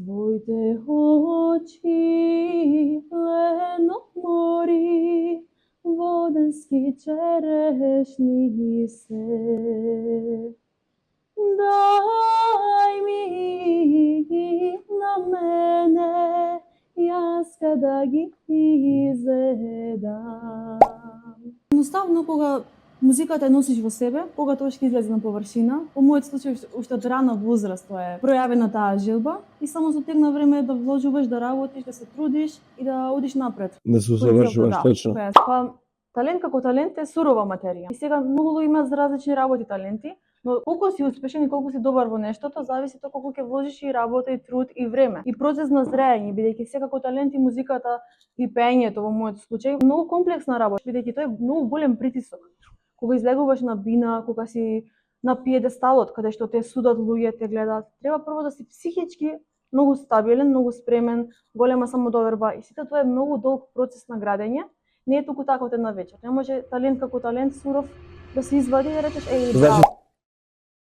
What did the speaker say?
Твоите очи лено мори, воденски черешни се. Дај ми ги на мене, јас када ги изедам. Едноставно, кога музиката ја носиш во себе, кога тоа ќе излезе на површина, во мојот случај уште од рана возраст тоа е пројавена таа желба и само со тек на време да вложуваш, да работиш, да се трудиш и да одиш напред. Да се усовршуваш точно. Па талент како талент е сурова материја. И сега многу луѓе имаат за различни работи таленти, но колку си успешен и колку си добар во нештото, зависи тоа колку ќе вложиш и работа, и труд, и време. И процес на зреање, бидејќи секако талент и музиката и пеењето во мојот случај многу комплексна работа, бидејќи тоа е многу голем притисок. Кога излегуваш на бина, кога си на пиедесталот, каде што те судат луѓе, те гледаат, треба прво да си психички многу стабилен, многу спремен, голема самодоверба и сите тоа е многу долг процес на градење. Не е туку така од една вечер. Не може талент како талент суров да се извади и да речеш Значи